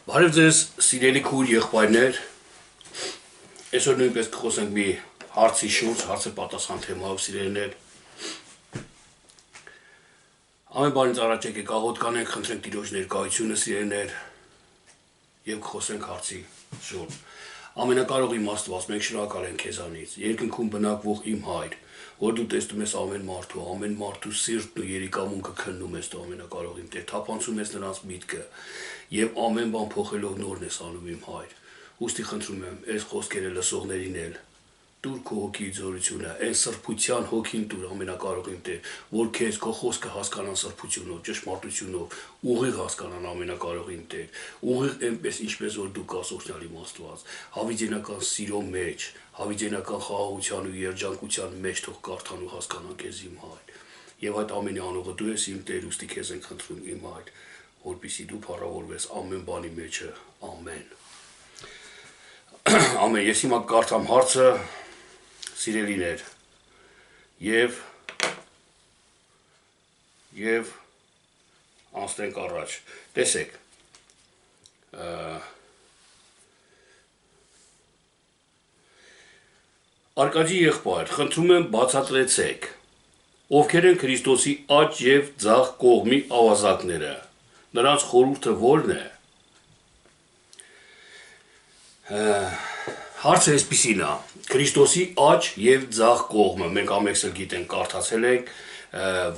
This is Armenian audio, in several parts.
Բարև ձեզ, սիրելի քույր եղբայրներ, այսօր նույնպես կխոսենք մի հարցի շուրջ, հարցը պատասխան թեմայով սիրելիներ։ Ամեն բանից առաջ եկեք աղոթ կանենք, խնդրենք Տիրոջ ներկայությունը սիրելիներ եւ կխոսենք հարցի շուրջ։ Ամենակարող իմ Աստված, մենք շնորհակալ ենք քեզանից, երկնքում բնակվող իմ Հայր, որ դու տեսնում ես ամեն մարդու սիրտն ու երիկամունքը քննում ես դու ամենակարող իմ Տեր, թափանցում ես նրանց միտքը եւ ամեն բան փոխելով նորն ես անում իմ Հայր։ Ուստի խնդրում եմ, այս խոսքերը լսողներին էլ տուր քո հոգի զորությունը, այն սրբության հոգին տուր ամենակարող իմ Տեր, որ քեզ քո խոսքը հասկանան սրբությունով, ճշմարտությունով, ուղիղ հասկանան ամենակարող իմ Տեր, ուղիղ այնպես ինչպես որ դու կաս օրհնյալ իմ Աստված, հավիտենական սիրո մեջ, հավիտենական խաղաղության ու երջանկության մեջ թող կարդան ու հասկանան քեզ իմ Հայր։ Եվ այդ ամենի անողը դու ես իմ Տեր, ուստի քեզ ենք խնդրում իմ Հայր, որպեսզի դու փառավորվես ամեն բանի մեջը, ամեն։ Ամեն, ես հիմա կարդամ հարցը, սիրելիներ, և անցնենք առաջ, տեսեք, Արկադի եղբայր, խնդրում եմ բացատրեցեք, ովքեր են Քրիստոսի աջ և ձախ կողմի ավազակները, նրանց խորհուրդը որն է։ Հարցը այսպիսին է, Քրիստոսի աջ և ձախ կողմը, մենք ամենքս էլ գիտենք, կարդացել ենք,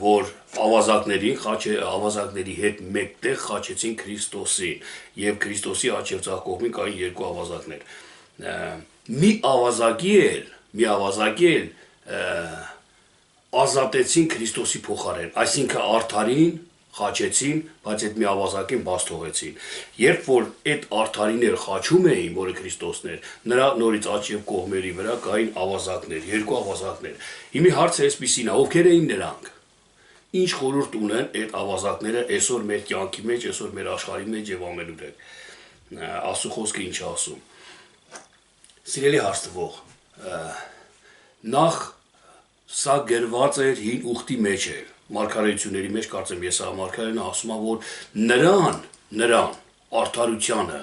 որ ավազակների հետ մեկտեղ խաչեցին Քրիստոսին, և Քրիստոսի աջ և ձախ կողմին կային երկու ավազակներ։ Մի ավազակի էլ ազատեցին Քրիստոսի փոխարեն, այսինքն արդարին խաչեցին, բայց այդ մի ավազակին բաց թողեցին։ Երբ որ այդ արդարիներ խաչում էին, որը Քրիստոսն էր, նրա նորից աջ և կողմերի վրա կային ավազակներ, երկու ավազակներ։ Հիմի հարցը այսպիսին է, ովքեր էին նրանք։ Ինչ խորհուրդ ունեն այդ ավազակները այսօր մեր կյանքի մեջ, այսօր մեր աշխարհի մեջ եւ ամենուրեք։ Աստծո խոսքը ինչ է ասում։ Սիրելի հարցվող, նախ սա գրված էր հին ուխտի մեջ էր, մարգարեությունների մեջ կարծեմ Եսայիա ասում է, որ նրան արդարությանը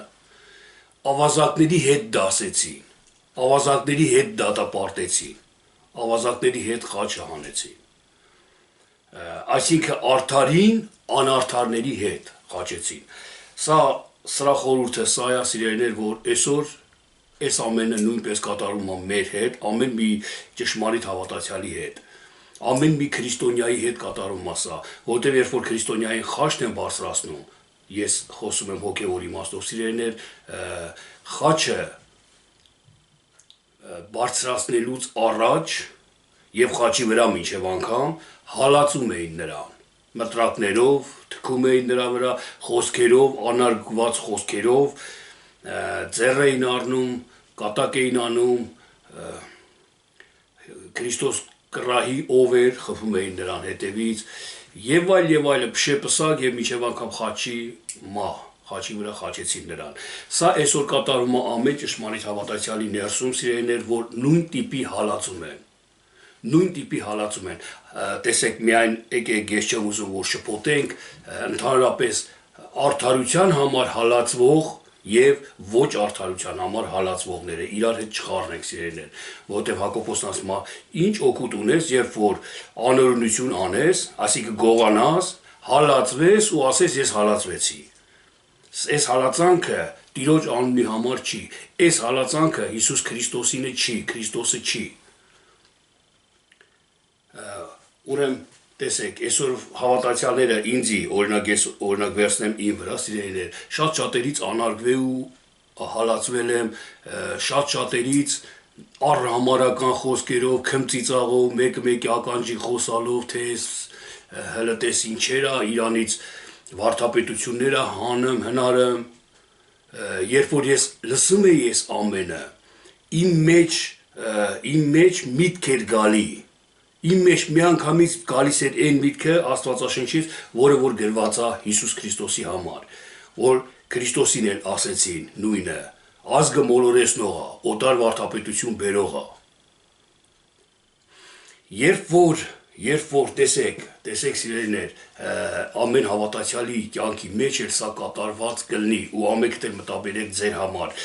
ավազակների հետ դասեցին, ավազակների հետ դատապարտեցին, ավազակների հետ խաչը հանեցին։ Այսինքն արդարին անարդարների հետ խաչեցին։ Սրա խորհուրդը սա է, սիրելիներ, որ այսօր այս ամենը նույնպես կատարում է մեր հետ, ամեն մի ճշմարիտ հավատացյալի հետ, ամեն մի քրիստոնյայի հետ կատարում է սա, որտեղ երբ որ քրիստոնյային խաչն են բարձրացնում, ես խոսում եմ հոգևոր իմաստով, սիրելիներ, խաչը բարձրացնելուց առաջ եւ խաչի վրա մինչեւ անգամ հալածում էին նրան, մտրակներով, թքում էին նրա վրա, խոսքերով, անարգված խոսքերով, ձեռ էին առնում, կատակ էին անում, Քրիստոս կռահի ով էր, խփում էին նրան հետևից, եւ այլ, փշեպսակ եւ մինչեւ անգամ խաչի մահ, խաչի վրա խաչեցին նրան։ Սա այսօր կատարում է ամեն ճշմարիտ հավատացյալի ներսում, սիրելիներ, որ նույն տիպի հալածում են, տեսեք, միայն եկեք, ես չեմ ուզում, որ շփոթենք, ընդհանրապես արդարության համար հալածվող եւ ոչ արդարության համար հալածվողները իրար հետ չխառնենք, սիրելիներ, որովհետեւ Հակոբոսն ասում է, ինչ օգուտ ունես, երբ որ անօրենություն անես, այսինքն գողանաս, հալածվես ու ասես ես հալածվեցի։ Այս հալածանքը Տիրոջ անունի համար չի, այս հալածանքը Հիսուս Քրիստոսինը չի, Քրիստոսը չի։ Ուրեմն տեսեք, այսօր հավատացյալները ինձի օրինակ վերցնեմ իմ վրա, սիրելիներ, շատ շատերից անարգվել ու հալածվել եմ, շատ շատերից առհամարական խոսքերով, քմծիծաղով, մեկի ականջի խոսալով, թե հələ տես ինչեր է, իրանից վարդապետությունները հանեմ, հնարեմ, երբ որ ես լսում էի այս ամենը, իմ մեջ միտք էր գալի, իմ մեջ միանգամից գալիս էր այն միտքը Աստվածաշնչից, որը որ գրված է Հիսուս Քրիստոսի համար, որ Քրիստոսին էլ ասեցին նույնը, ազգը մոլորեցնողը, օտար վարդապետություն բերողը։ Երբ որ Երբ որ տեսեք սիրելիներ, ամեն հավատացյալի կյանքի մեջ էլ սա կատարված կլինի ու ամենքդ էլ մտաբերեք ձեր համար,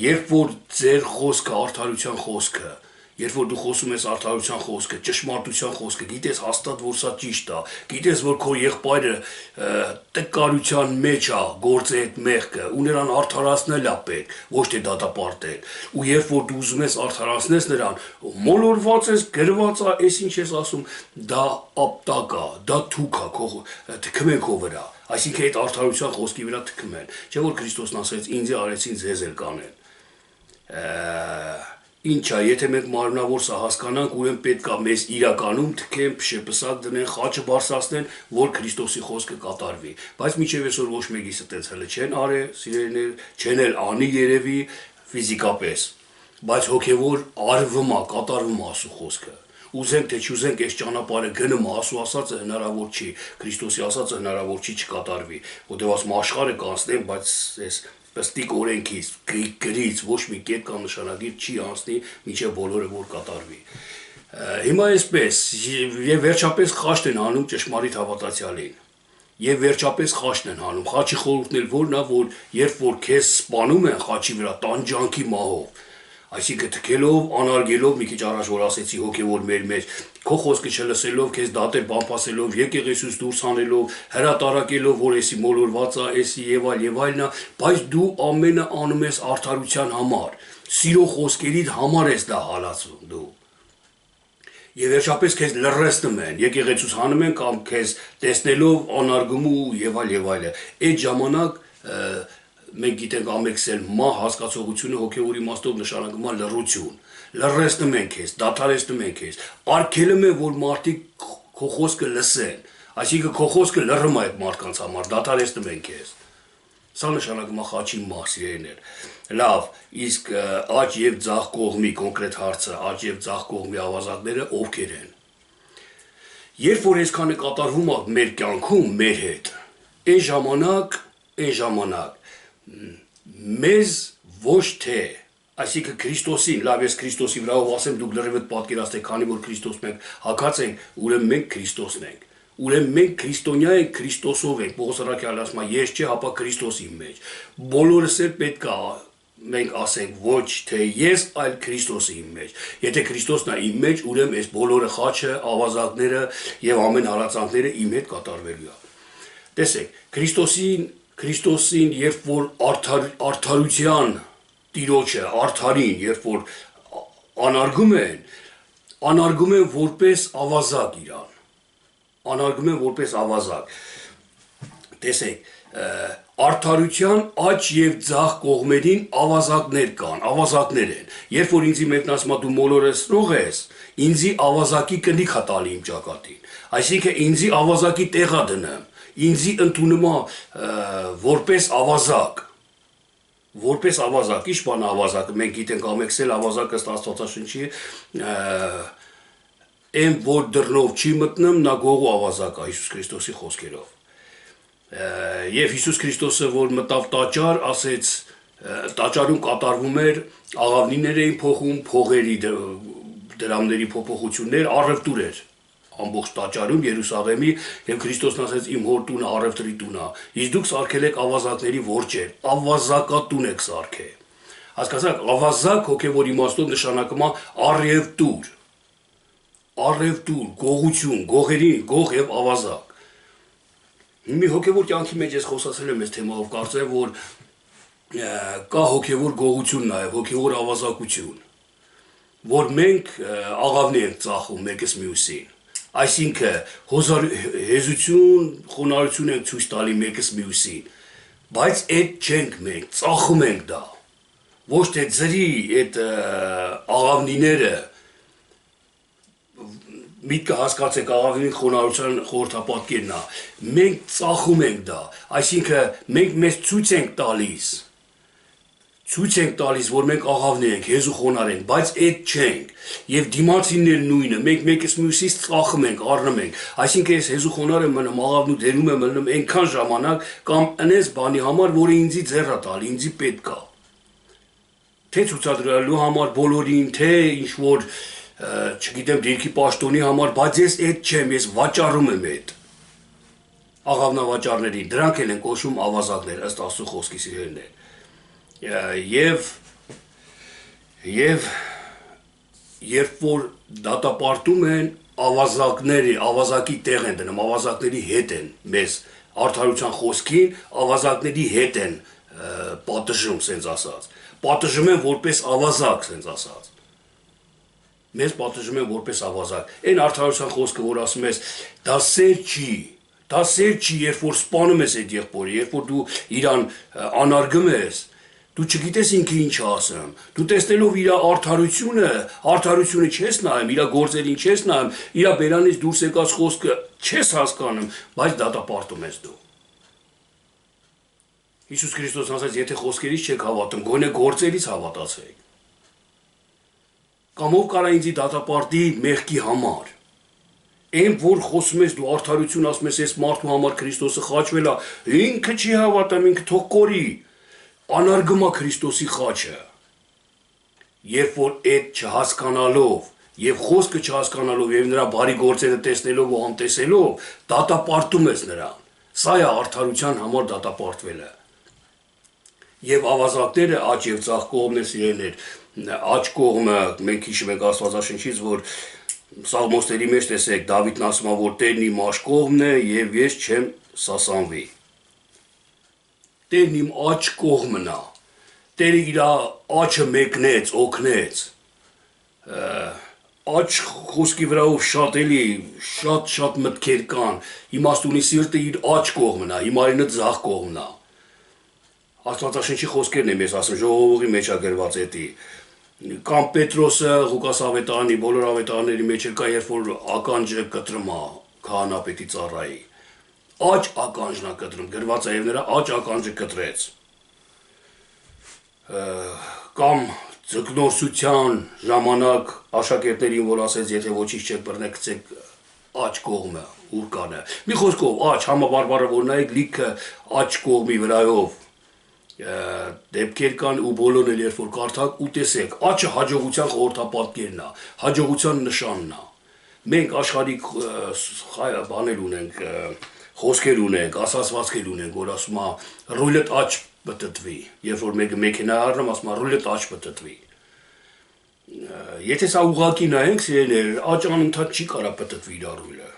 երբ որ ձեր խոսքը արդարության խոսքը, երբ որ դու խոսում ես արդարության խոսքը, ճշմարտության խոսքը, գիտես հաստատ որ սա ճիշտ է, գիտես որ քո եղբայրը տկարության մեջ է գործի այդ մեղքը ու նրան արդարացնել է պետք, ոչ թե դատապարտել։ Ու երբ որ դու ուզում ես արդարացնես նրան, մոլորված ես, գրված է, այս ինչ ես ասում, դա ապտակ է, դա թուք է, թքում են քո վրա։ Այսինքն այդ արդարության խոսքի վրա թքում են։ Չէ՞ որ Քրիստոսն ասեց, ինձ արեցին ձեզ էլ կանեն։ Ինչ է, եթե մենք մարմնավոր սա հասկանանք, ուրեմն պետք է մեզ իրականում թքեն, փշեպսակ դնեն, խաչը բարձրացնեն, որ Քրիստոսի խոսքը կատարվի։ Բայց մինչև այսօր ոչ մեկիս այդպես հələ չեն արել, սիրելիներ, չեն էլ անի երևի ֆիզիկապես, բայց հոգևոր արվում է, կատարվում է Աստծո խոսքը։ Ուզենք թե չուզենք այս ճանապարհը գնում է, Աստծո ասածը հնարավոր չի, Քրիստոսի ասածը հնարավոր չի չկատարվի, որտեղ ասում աշխարհը կանցնեն, բայց այս պստիկ օրենքից, գրից ոչ մի կետ կամ նշանագիր չի անցնի, մինչև բոլորը որ կատարվի։ Հիմա այսպես, եւ վերջապես խաշտ են անում ճշմարիտ հավատացյալին։ Եվ վերջապես խաշտն են անում։ Խաչի խորհուրդն էլ որն է, որ երբ որ քեզ սպանում են խաչի վրա տանջանքի մահով, այսինքն թքելով, անարգելով, մի քիչ առաջ որ ասեցի հոգևոր մեր մեջ, քո խոսքը չլսելով, քեզ դատել բամփասելով, եկեղեցուց դուրս հանելով, հրատարակելով, որ էսի մոլորված է, էսի եւ այլն է, բայց դու ամենը անում ես արդարության համար, սիրո խոսքերիդ համար ես դա հալածում դու։ Եվ վերջապես քեզ լրացնում են, եկեղեցուց հանում են կամ քեզ տեսնելով անարգում ու եւ այլն։ Այդ ժամանակ մենք գիտենք ամեքսել մահ հասկացողությունը հոգևոր իմաստով նշանակում է լռություն։ Լրացնում են քեզ, դադարեցնում են քեզ, արգելում են որ մարդիկ քո խոսքը լսեն, այսինքն քո խոսքը լռում է այդ մարդկանց համար, դադարեցնում են քեզ։ Սա նշանակում է խաչի մահ, սիրելիներ։ Լավ, իսկ աջ եւ ձախ կողմի կոնկրետ հարցը, աջ եւ ձախ կողմի ավազակները ովքեր են։ Երբ որ այսքանը կատարվում է մեր կյանքում, մեր հետ, այն ժամանակ մեզ ոչ թե, այսինքն Քրիստոսին, լավ ես Քրիստոսի վրա ով ասեմ դուք լրիվ պատկերացրեք, քանի որ Քրիստոս մենք հակած ենք, ուրեմն մենք Քրիստոսն ենք։ Ուրեմն մենք քրիստոնյա ենք, Քրիստոսով ենք։ Պողոս առաքյալը ասում է, ես չէ, հապա Քրիստոս իմ մեջ։ Բոլորս էլ պետք է մենք ասենք ոչ թե ես, այլ Քրիստոսը իմ մեջ։ Եթե Քրիստոսն է իմ մեջ, ուրեմն այս բոլորը խաչը, ավազակները եւ ամեն հալածանքները իմ հետ կատարվելու է։ Տեսեք, Քրիստոսին, երբ որ արդարության տիրոջը, արդարին, երբ որ անարգում են որպես ավազակ իրան։ Անարգում են որպես ավազակ։ Տեսեք, արդարության աջ եւ ձախ կողմերին ավազակներ կան, ավազակներ են։ Երբ որ ինձի մեկն ասում է դու մոլորեցնող ես, ինձի ավազակի կնիք է տալի իմ ճակատին։ Այսինքն ինձի ավազակի տեղա դնեմ, ինձի ընդունում է որպես ավազակ։ Որպես ավազակ, ի՞նչ բան է ավազակը, մենք գիտենք ամեքսել ավազակը Աստվածաշնչի Այն որ դռնով չի մտնում, նա գողու ավազակ է Հիսուս Քրիստոսի խոսքերով։ Եվ Հիսուս Քրիստոսը որ մտավ տաճար, ասեց տաճարում կատարվում էր աղավնիներ էին փոխում, փողերի դրամների փոփոխություններ, առևտուր էր ամբողջ տաճարում Երուսաղեմի եւ Քրիստոսն ասեց իմ հոր տունը առևտրի տուն է։ Իսկ դուք սարքել եք ավազակների որջեր, ավազակատուն եք սարքել։ Հասկացաք, ավազակ հոգեվոր իմաստով նշանակում է առևտուր։ Առևտուր, գողություն, գող եւ ավազակ։ Մի հոգեվոր կյանքի մեջ ես խոսացել եմ այս թեմայով, կարծեմ որ կա հոգեվոր գողություն նաեւ, հոգեվոր ավազակություն, որ մենք աղավնի ենք ծախում մեկս մյուսին։ Այսինքն հեզություն, խոնարհություն ենք ցույց տալի մեկս մյուսին, բայց այդ չենք մենք, ծախում ենք դա։ Ոչ թե ձրի այդ աղավնիները միտքը հասկացեք աղավնին խոնարհության խորհրդապատկերն է։ Մենք ծախում ենք դա, այսինքն մենք մեզ ցույց ենք տալիս, որ մենք աղավնի ենք, հեզու խոնարհ ենք, բայց այդ չենք։ Եվ դիմացինն նույնը, մենք մեկս մյուսից ծախում ենք, առնում ենք։ Այսինքն ես հեզու խոնարհը մնում, աղավնու դերում եմ մնում այնքան ժամանակ կամ այնպես բանի համար, որը ինձի ձեռ է տալի, ինձի պետք է։ Թե ցուցադրելու համար բոլորին, թե ինչ որ չգիտեմ դիրքի պաշտոնի համար, բայց ես այդ չեմ, ես վաճառում եմ այդ աղավնավաճառներին, դրանք էլ են կոչվում ավազակներ, ըստ Աստծո խոսքի սիրելիներ։ Եվ երբ որ դատապարտում են ավազակի տեղ են դնում, ավազակների հետ են մեզ արդարության խոսքին, ավազակների հետ են պատժում, սենց ասած, պատժում են որպես ավազակ, սենց ասած, մեզ պատժում են որպես ավազակ, այն արդարության խոսքը, որ ասում ես, դա սեր չի, երբ որ սպանում ես այդ եղբորը, երբ որ դու իրան անարգում ես, դու չգիտես ինքը ինչ ասեմ, դու տեսնելով իր արդարությունը չես նայում, իր գործերին չես նայում, իր բերանից դուրս եկած խոսքը չես հասկանում, բայց դատապարտում ես դու։ Հիսուս Քրիստոսն ասաց, եթե խոսքերից չեք հավատում, գոնե գործերից հավատացեք։ Կամ ով կարա ինձի դատապարտի մեղքի համար։ Այն որ խոսում ես դու արդարություն ասում ես, ես մարդու համար Քրիստոսը խաչվել է, ինքը չի հավատում, ինքը թող կորի։ Անարգում է Քրիստոսի խաչը, երբ որ այդ չհասկանալով եւ խոսքը չհասկանալով եւ նրա բարի գործերը տեսնելով ու անտեսելով դատապարտում ես նրան, սա է արդարության համար դատապարտվելը։ Եվ ավազակները աջ եւ ցախ կողմն է սիրելներ, աջ կողմը մենք հիշում ենք Աստվածաշնչից, որ Սաղմոսների մեջ տեսեք Դավիթն ասում է, որ Տերն իմ աջ կողմն է եւ ես չեմ սասանվի։ Տերն իմ աջ կողմն է, Տերը իր աչը մեկնեց, օգնեց, աջ խոսքի վրայով շատ էլի, շատ մտքեր կան, իմաստունի սիրտը իր աջ կողմն է, հիմարինը ձախ կողմն է, Աստվածաշնչի խոսքերն եմ ես ասում, ժողովողի մեջ է գրված էդի, կամ Պետրոսը Ղուկաս ավետարանի, բոլոր ավետարանների մեջ կա, երբ որ ականջը կտրում է քահանապետի ծառայի, աջ ականջն է կտրում, գրված է եւ նրա աջ ականջը կտրեց, կամ ձգնորսության ժամանակ աշակերտներին, որ ասեց, եթե ոչինչ չեք բռնեք, գցեք աջ կողմը, ուրկանը, մի խոսքով աջ համաբարբարը, որ նայեք լիքը աջ կողմի վրայով դեպքեր կան ու բոլորն էլ երբ որ կարդաք ու տեսեք, աչը հաջողության խորհրդապատկերն է, հաջողության նշանն է։ Մենք աշխարհիկ բաներ ունենք, խոսքեր ունենք, ասացվածքեր ունենք, որ ասում է ռուլետ աչ պտտվի, երբ որ մեկը մեքենա առնում, ասում է ռուլետ աչ պտտվի։ Եթե սա ուղղակի նայենք, սիրելիներ, աչ անընդհատ չի կարա պտտվի իր ռուլը։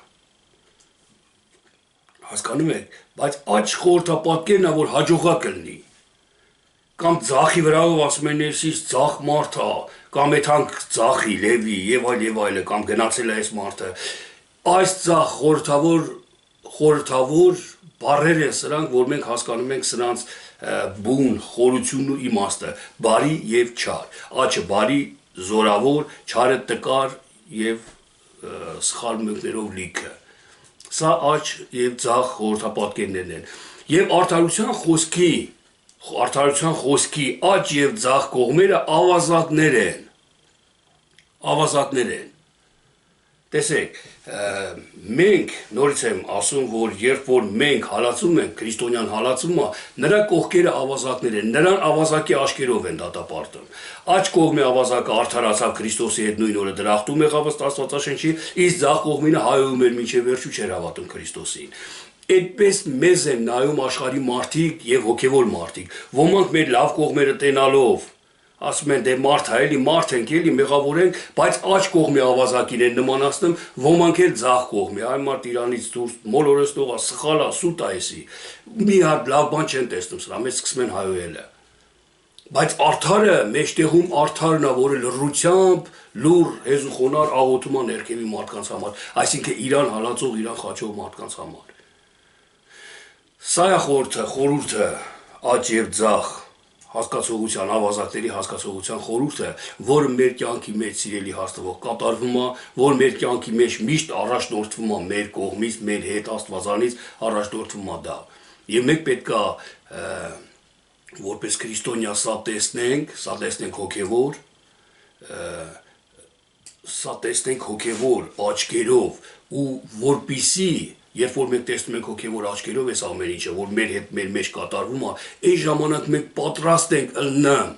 Հասկանում եք, բայց աչ խորհրդապատկերն է, որ հաջողակ կլինի։ Կամ ձախի վրայով ասում են ներսից ձախ մարդ է, կամ եթանք ձախի, լևի եւ այլը, կամ գնացել է այս մարդը։ Այս ձախ խորհրդավոր բառեր են սրանք, որ մենք հասկանում ենք սրանց բուն, խորությունն ու իմաստը, բարի եւ չար։ Աչը բարի, զորավոր, չարը տկար եւ սխալ մեկներով լիքը։ Սա աչ եւ ձախ խորհրդապատկերներն են։ Եվ արդարության խոսքի աջ եւ ձախ կողմերը ավազակներ են, տեսեք, մենք, նորից եմ ասում, որ երբ որ մենք հալածում ենք, քրիստոնյան հալածումը, նրա կողքերը ավազակներ են, նրան ավազակի աշկերով են դատապարտում, աջ կողմի ավազակը արդարացավ Քրիստոսի հետ նույն օրը դրախտում եղավ ըստ Աստվածաշնչի, իսկ ձախ կողմինը հայոյում էր մինչև վերջու չէր հավատում Քրիստոսին։ Այդպես մեզ են նայում աշխարհի մարդիկ եւ հոգեվոր մարդիկ, ոմանք մեր լավ կողմերը տենալով, ասում են դե մարդ է, էլի մարդ ենք, էլի մեղավոր ենք, բայց աջ կողմի ավազակին են նմանացնում, ոմանք էլ ձախ կողմի, այ մարդ Իրանից դուրս մոլորեցնող է, սխալ է, սուտ է էսի, մի հատ լավ բան չեն տեսնում սրա, մեզ սկսում են հայոյելը։ Բայց արդարը մեջտեղում արդարն է, որը լռությամբ լուր հեզուխոնար աղոթում է ներքևի մարդկանց համար, այսինքն իրան հալածող, իրան խաչող մարդկանց համար։ Սա է խորհուրդը աջ եւ ձախ հասկացողության, ավազակների հասկացողության խորհուրդը, որը մեր կյանքի մեջ սիրելի հաստատվող կատարվում է, որ մեր կյանքի մեջ միշտ առաջնորդվում է մեր կողմից, մեր հետ Աստվածանից առաջնորդվում է դա։ Եվ մենք պետք է որպես քրիստոնյա սա տեսնենք հոգևոր աչքերով ու որպիսի երբ որ մենք տեսնում ենք հոգևոր աչքերով այս ամեն ինչը, որ մեր հետ մեր մեջ կատարվում է, այն ժամանակ մենք պատրաստ ենք ըլնեմ,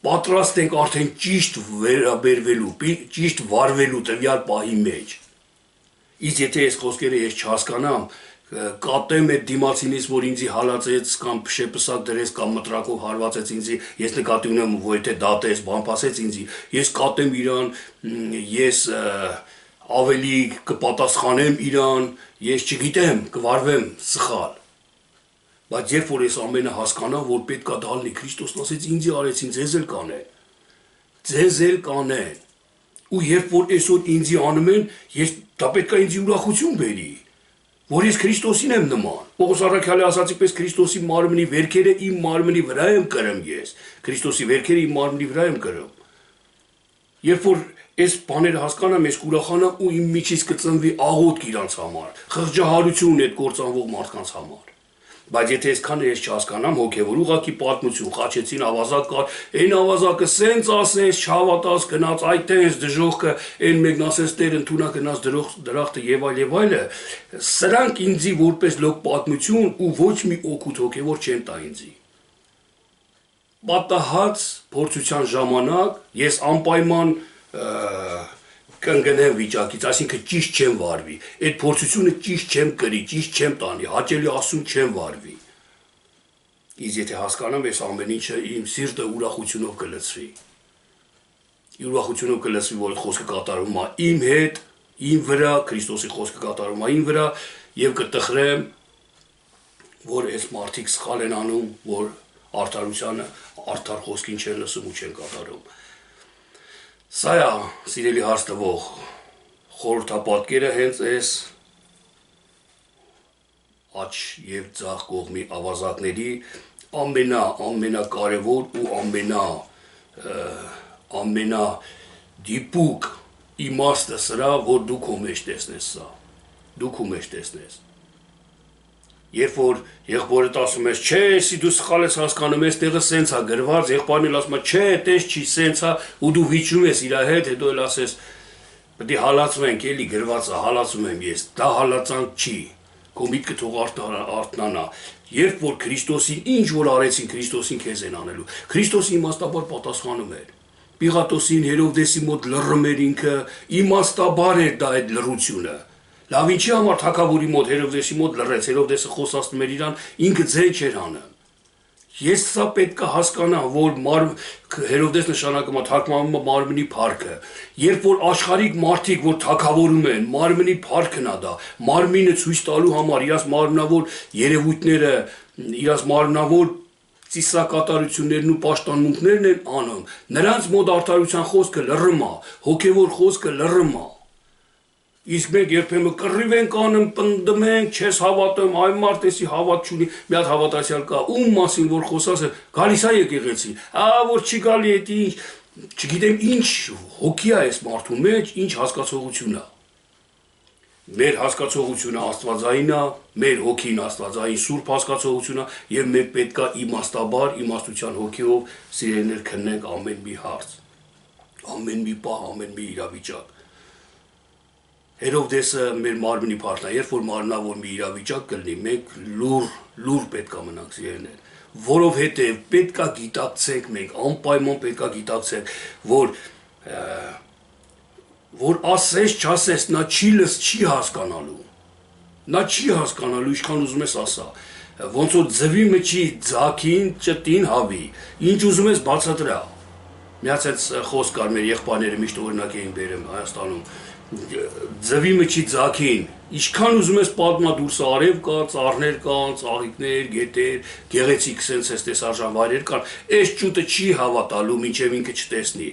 պատրաստ ենք արդեն ճիշտ վերաբերվելու, ճիշտ վարվելու տվյալ պահի մեջ։ Իսկ եթե այս խոսքերը ես չհասկանամ, կատեմ այդ դիմացինից, որ ինձի հալածեց կամ շեպսակ դրեց կամ մտրակով հարվածեց ինձի, ես նկատի ունեմ, որ եթե դատեց, բամփասեց ինձի, ես կատեմ իրան, ես ավելի կպատասխանեմ իրան, ես չգիտեմ, կվարվեմ սխալ։ Բայց երբ որ ես ամենը հասկանամ, որ պետք է դալնի, Քրիստոսն ասեց ինձի արեցին, ձեզ էլ կանեն։ Ձեզ էլ կանեն։ Ու երբ որ այսօր ինձի անում են, դա պետք է ինձի ուրախություն բերի, որ ես Քրիստոսին եմ նման։ Պողոս առաքյալը ասացի պես Քրիստոսի մարմնի վերքերը իմ մարմնի վրա եմ կրում ես։ Քրիստոսի վերքերը իմ մարմնի վրա եմ կրում։ Երբ որ այս բաները հասկանամ, ես կուրախանամ ու իմ միջից կծնվի աղոթք իրանց համար, խղճահարություն այդ կործանվող մարդկանց համար։ Բայց եթե այսքանը ես չհասկանամ, հոգևոր ուղղակի պատմություն, խաչեցին ավազակ կար, այն ավազակը սենց ասես, չհավատաս, գնաց այդ տենց դժողքը, այն մեկն ասես Տեր ընդունա գնաց դրախտը եւ այլը, սրանք ինձի որպես լոկ պատմություն ու ոչ մի օգուտ հոգևոր չեն տա ինձի։ Պատահած փորձության ժամանակ ես անպայման կընկնեմ վիճակից, այսինքն ճիշտ չեմ վարվի, այդ փորձությունը ճիշտ չեմ կրի, ճիշտ չեմ տանի, հաճելի Աստծուն չեմ վարվի։ Իսկ եթե հասկանամ, այս ամեն ինչը իմ սիրտը ուրախությունով կլցվի։ Ուրախությունով կլցվի, որ այդ խոսքը կատարվում է իմ հետ, իմ վրա, Քրիստոսի խոսքը կատարվում է իմ վրա, եւ կտխրեմ, որ այս մարդիկ սխալ են անում, որ արդարությանը, արդար խոսքին չեն լսում ու չեն կատարում։ Սա է, սիրելի հարց տվող, խորհրդապատկերը հենց այս աջ եւ ձախ կողմի ավազակների ամենակարևոր ու ամենադիպուկ իմաստը սրա, որ դու քո մեջ տեսնես սա, դու քո մեջ տեսնես։ Երբ որ եղբորդ ասում ես, չէ, էսի դու սխալ ես հասկանում, այս տեղը սենց է գրված, եղբորն էլ ասում է, չէ, տես չի սենց է, ու դու վիճում ես իր հետ, հետո էլ ասես, պետք է հալածվենք, էլի գրված է, հալածում եմ ես, դա հալածանք չի, քո միտքը թող արթնանա։ Երբ որ Քրիստոսին, ինչ որ արեցին, Քրիստոսին քեզ են անելու, Քրիստոսը իմաստաբար պատասխանում էր։ Պիղատոսին, Հերովդեսի մոտ լռում էր ինքը, իմաստաբար էր դա այդ լռությունը։ Լավ ինչի համար թագավորի մոտ, Հերովդեսի մոտ լռեց, Հերովդեսը խոսացնում էր իրան, ինքը ձեր չէր անում։ Ես սա պետք է հասկանամ, որ Հերովդես նշանակում է թարգմանվում է մարմնի փառքը։ Երբ որ աշխարհիկ մարդիկ, որ թագավորում են, մարմնի փառքն է դա, մարմինը ցույց տալու համար, իրաց մարմնավոր երևույթները, իրաց մարմնավոր ծիսակատարություններն ու պաշտամունքներն են անում։ Նրանց մոտ արդարության խոսքը լռում է, հոգևոր խոսքը լռում է։ Իսկ մենք երբեմն կռիվ ենք անում, պնդում ենք, չես հավատում, այ մարդ էսի հավատ չունի, մի հատ հավատացյալ կա, ում մասին որ խոսած է, գալիս է եկեղեցի, որ չի գալի էդ ինչ, չգիտեմ ինչ հոգի է այս մարդու մեջ, ինչ հասկացողություն է։ Մեր հասկացողությունը աստվածային է, մեր հոգին աստվածային սուրբ հասկացողություն է, եւ մենք պետք է իմաստաբար, իմաստության հոգիով սիրելիներ քննենք ամեն մի հարց, ամեն մի պահ, ամեն մի իրավիճակ։ Հերովդեսը մեր մարմնի փառքն է, երբ որ մարմնավոր մի իրավիճակ կլինի, մենք լուր պետք է մնանք սիրելիներ, որովհետև պետք է գիտակցենք մենք, անպայման պետք է գիտակցենք, որ ասես չասես, նա չի հասկանալու, նա չի հասկանալու, ինչքան ուզում ես ասա, ոնց որ ձվի մչի ձակին ճտին հավի, ինչ ուզում ես բացատրա։ Միացած խոսք կար մեր եղբայրները միշտ օրինակ էին բերում Հայաստանում, ձվի մչի ձակին, ինչքան ուզում ես պատմա դուրս արև կա, ծառներ կան, ծաղիկներ, գետեր, գեղեցիկ սենց ես տեսարժան վայրեր կան, այս ճուտը չի հավատալու, մինչև ինքը չտեսնի։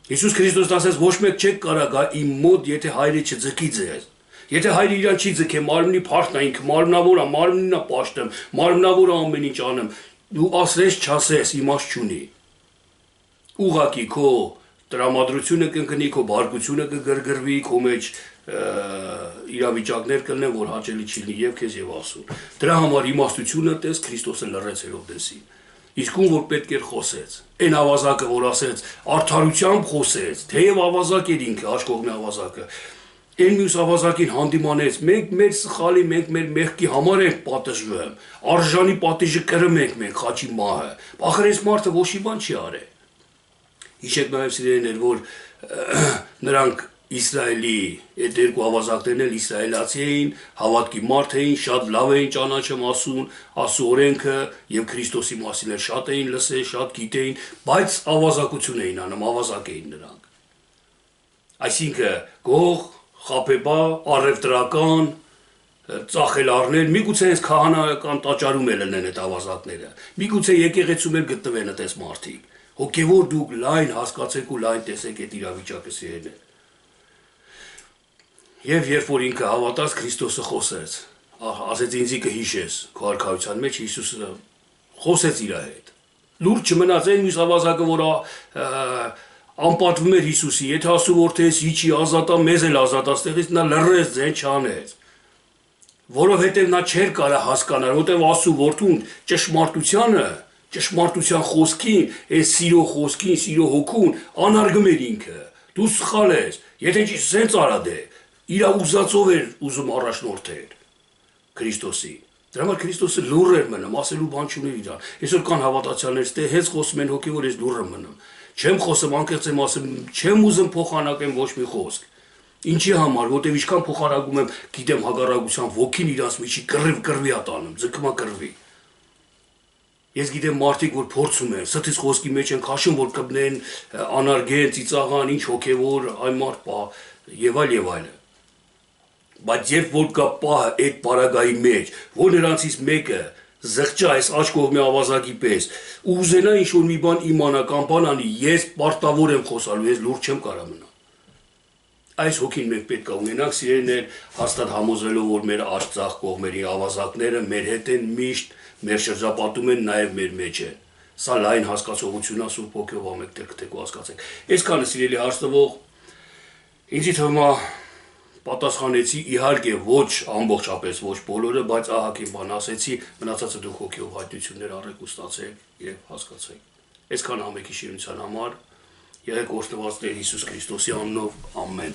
Հիսուս Քրիստոսն ասեց, ոչ մեկ չեք կարող գա իմ մոտ, եթե հայրը չձգի ձեզ։ Եթե հայրը իրան չի ձգե, մարմնի փառքն է, ինքը մարմնավոր է, մարմնին է պաշտում, մարմնավոր է ամեն ինչ անում, դու ասես չասես, իմաստ չունի։ Ուղղակի քո տրամադրությունը կընկնի, քո բարկությունը կգրգրվի, քո մեջ իրավիճակներ կլինեն, որ հաճելի չի լինի եւ քեզ եւ Աստծուն։ Դրա համար իմաստությունը տես Քրիստոսը լռեց Հերովդեսին։ Իսկ ում որ պետք էր խոսեց, այն ավազակը որ ասեց, արդարությամբ խոսեց, թեև ավազակ էր ինքը, աշխողմի ավազակը, այն մյուս ավազակին հանդիմանեց, մենք մեր սխալի, մենք մեր մեղքի համար ենք պատժվում, արժանի պատիժը կրում ենք մենք խաչի մահը, ախր այս մարդը ոչ մի բան չի արել։ Հիշեք նաև սիրելիներ, որ նրանք Իսրայելի այդ երկու ավազակներն էլ իսրայելացի էին, հավատքի մարդ էին, շատ լավ էին ճանաչում Աստծո օրենքը եւ Քրիստոսի մասին էլ շատ էին լսել, շատ գիտեին, բայց ավազակություն էին անում, ավազակ էին նրանք։ Այսինքն գող, խաբեբա, առևտրական, ծախելարներ, միգուցե այս քահանայական տաճարում էլ լինեն այդ ավազակները։ Միգուցե եկեղեցում էլ գտնվեն այդպես մարդիկ։ Հոգևոր դուք լայն հասկացեք ու լայն տեսեք այդ իրավիճակը սիրելիներ։ Եվ երբ որ ինքը հավատաց Քրիստոսը խոսեց, ասեց ինձ կհիշես քո արքայության մեջ Հիսուսը խոսեց իր հետ։ Լուրջ չմնաց այն մյուս ավազակը, որ անպատվում էր Հիսուսի, եթե ասու որ թե իջի ազատա, մեզ էլ ազատա, ստեղից նա լռեց, ձեն չանեց։ Որովհետև նա չէր կարա հասկանալ, որտեղ ասու որդուն ճշմարտության խոսքին, այս սիրո խոսքին, սիրո հոգուն անարգում էր ինքը։ Դու սխալ ես, եթե չի սենց արա դե իր ուզածով էր ուզում առաջնորդել Քրիստոսի։ Դրա համար Քրիստոսը լուռ էր մնում, ասելու բան չուներ իրան։ Այսօր կան հավատացյալներ, թե հենց խոսում են հոգևոր ես լուռ եմ մնում։ Չեմ խոսում, անկեղծ եմ ասում, չեմ ուզում փոխանակեմ ոչ մի խոսք։ Ինչի համար, որտեվ ինչքան փոխարակում եմ, գիտեմ հագարակության ոգին իրանց միջի կռվի ա տանում, ձգմա կռվի։ Ես գիտեմ մարդիկ, որ փորձում են, սթից խոսքի մեջ են քաշում, որ կբնեն, անարգեն, ծիծաղան, ինչ հոգևոր, այն մարդ պա, եւ այլ։ Բայց երբ որ կա պահը այդ պարագայի մեջ, որ նրանցից մեկը զղջա այս աջ կողմի ավազակի պես, ու ուզենա ինչ-որ մի բան իմանա կամ բան անի, ես պարտավոր եմ խոսալու, ես լուրջ չեմ կարա մնա։ Այս հոգին մենք պետք է ունենանք, սիրելիներ, հաստատ համոզելով, որ մեր աջ ձախ կողմերի ավազակները մեր հետ են միշտ, մեր շրջապատում են, նաև մեր մեջ են։ Սա լայն հասկացողություն է, Սուրբ Հոգով ամենտեղ գտեք ու հասկացեք։ Այսքանը սիրելի հարցնվող, ինձ թվում է պատասխանեցի, իհարկե ոչ ամբողջապես ոչ բոլորը, բայց ահագին բան ասեցի, մնացածը դուք հոգեով հայտնություններ առեք ու ստացեք եւ հասկացեք։ Այսքան ամենքի շիրունության համար եղեք օրհնված Տեր Հիսուս Քրիստոսի անունով, ամեն։